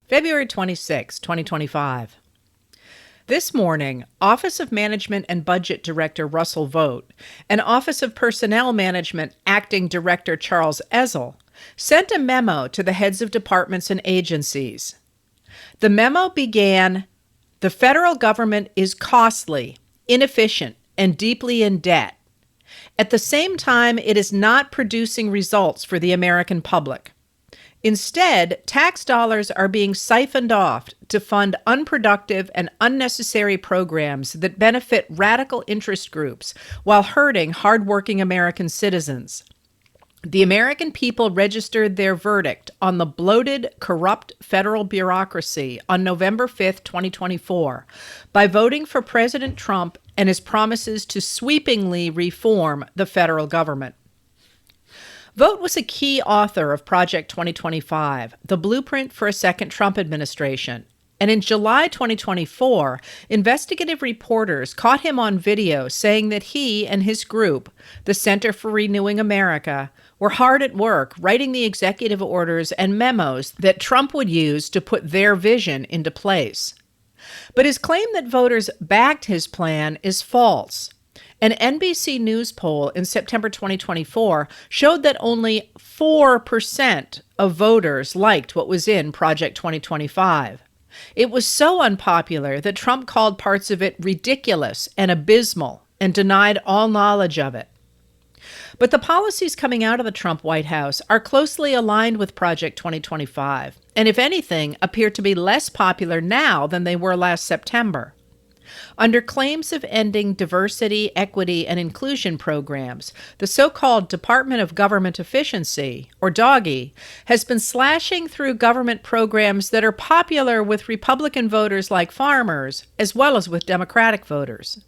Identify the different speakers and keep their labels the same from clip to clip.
Speaker 1: February 26, 2025. This morning, Office of Management and Budget Director Russell Vogt and Office of Personnel Management Acting Director Charles Ezel sent a memo to the heads of departments and agencies. The memo began, "The federal government is costly, inefficient, and deeply in debt. At the same time, it is not producing results for the American public. Instead, tax dollars are being siphoned off to fund unproductive and unnecessary programs that benefit radical interest groups while hurting hardworking American citizens. The American people registered their verdict on the bloated, corrupt federal bureaucracy on November 5, 2024, by voting for President Trump and his promises to sweepingly reform the federal government." Vogt was a key author of Project 2025, the blueprint for a second Trump administration. And in July 2024, investigative reporters caught him on video saying that he and his group, the Center for Renewing America, were hard at work writing the executive orders and memos that Trump would use to put their vision into place. But his claim that voters backed his plan is false. An NBC News poll in September 2024 showed that only 4% of voters liked what was in Project 2025. It was so unpopular that Trump called parts of it ridiculous and abysmal and denied all knowledge of it. But the policies coming out of the Trump White House are closely aligned with Project 2025, and if anything, appear to be less popular now than they were last September. Under claims of ending diversity, equity, and inclusion programs, the so-called Department of Government Efficiency, or DOGE, has been slashing through government programs that are popular with Republican voters like farmers, as well as with Democratic voters.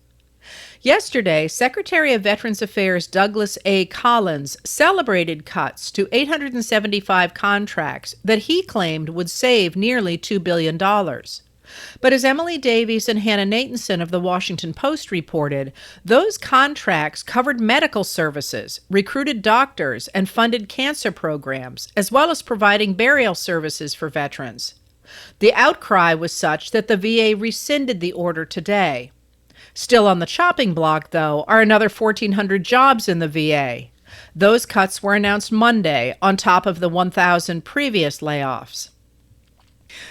Speaker 1: Yesterday, Secretary of Veterans Affairs Douglas A. Collins celebrated cuts to 875 contracts that he claimed would save nearly $2 billion. But as Emily Davies and Hannah Nathanson of the Washington Post reported, those contracts covered medical services, recruited doctors, and funded cancer programs, as well as providing burial services for veterans. The outcry was such that the VA rescinded the order today. Still on the chopping block, though, are another 1,400 jobs in the VA. Those cuts were announced Monday, on top of the 1,000 previous layoffs.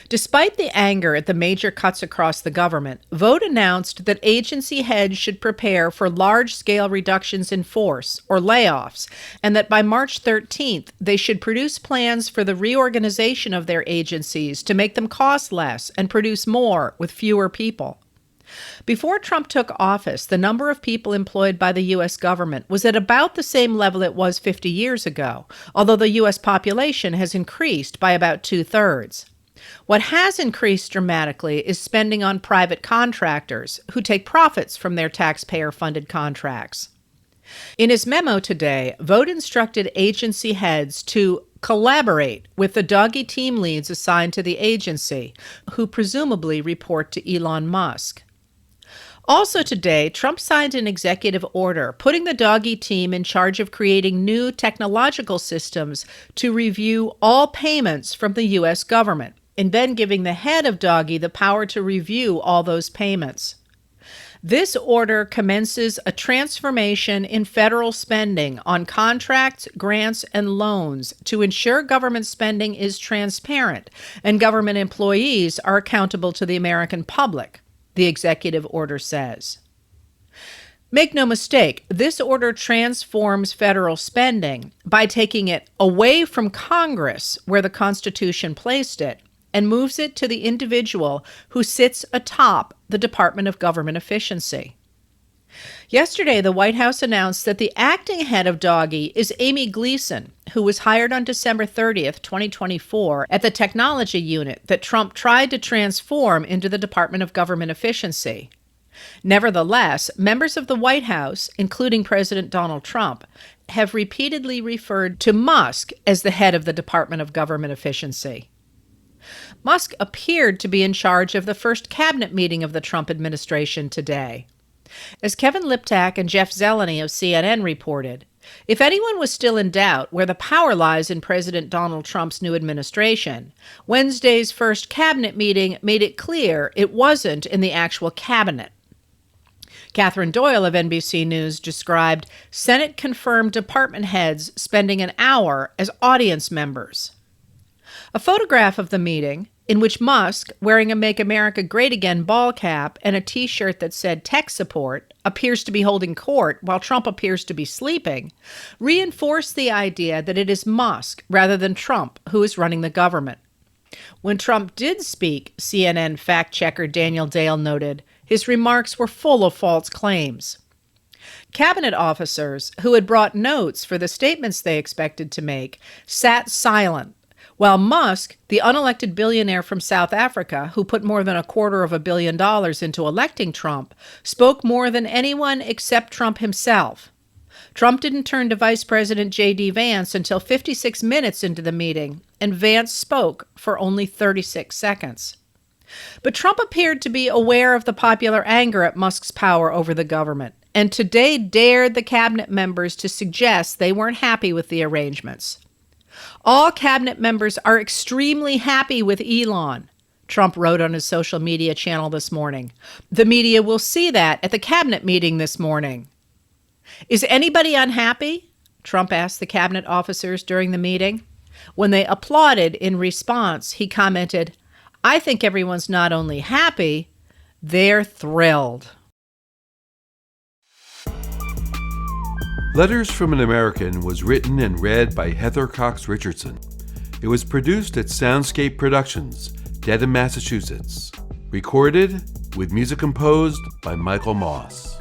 Speaker 1: Despite the anger at the major cuts across the government, Vogt announced that agency heads should prepare for large-scale reductions in force, or layoffs, and that by March 13th, they should produce plans for the reorganization of their agencies to make them cost less and produce more with fewer people. Before Trump took office, the number of people employed by the U.S. government was at about the same level it was 50 years ago, although the U.S. population has increased by about 2/3. What has increased dramatically is spending on private contractors who take profits from their taxpayer-funded contracts. In his memo today, Vogt instructed agency heads to collaborate with the DOGE team leads assigned to the agency, who presumably report to Elon Musk. Also today, Trump signed an executive order putting the DOGE team in charge of creating new technological systems to review all payments from the U.S. government, and then giving the head of DOGE the power to review all those payments. This order commences a transformation in federal spending on contracts, grants, and loans to ensure government spending is transparent and government employees are accountable to the American public, the executive order says. Make no mistake, this order transforms federal spending by taking it away from Congress, where the Constitution placed it, and moves it to the individual who sits atop the Department of Government Efficiency. Yesterday, the White House announced that the acting head of DOGE is Amy Gleason, who was hired on December 30th, 2024, at the technology unit that Trump tried to transform into the Department of Government Efficiency. Nevertheless, members of the White House, including President Donald Trump, have repeatedly referred to Musk as the head of the Department of Government Efficiency. Musk appeared to be in charge of the first cabinet meeting of the Trump administration today. As Kevin Liptak and Jeff Zeleny of CNN reported, If anyone was still in doubt where the power lies in President Donald Trump's new administration, Wednesday's first cabinet meeting made it clear it wasn't in the actual cabinet. Catherine Doyle of NBC News described Senate-confirmed department heads spending an hour as audience members. A photograph of the meeting, in which Musk, wearing a Make America Great Again ball cap and a T-shirt that said tech support, appears to be holding court while Trump appears to be sleeping, reinforced the idea that it is Musk rather than Trump who is running the government. When Trump did speak, CNN fact-checker Daniel Dale noted, his remarks were full of false claims. Cabinet officers, who had brought notes for the statements they expected to make, sat silent, while Musk, the unelected billionaire from South Africa who put more than $250 million into electing Trump, spoke more than anyone except Trump himself. Trump didn't turn to Vice President J.D. Vance until 56 minutes into the meeting, and Vance spoke for only 36 seconds. But Trump appeared to be aware of the popular anger at Musk's power over the government, and today dared the cabinet members to suggest they weren't happy with the arrangements. All cabinet members are extremely happy with Elon, Trump wrote on his social media channel this morning. The media will see that at the cabinet meeting this morning. Is anybody unhappy? Trump asked the cabinet officers during the meeting. When they applauded in response, he commented, "I think everyone's not only happy, they're thrilled."
Speaker 2: Letters from an American was written and read by Heather Cox Richardson. It was produced at Soundscape Productions, Dedham, Massachusetts. Recorded with music composed by Michael Moss.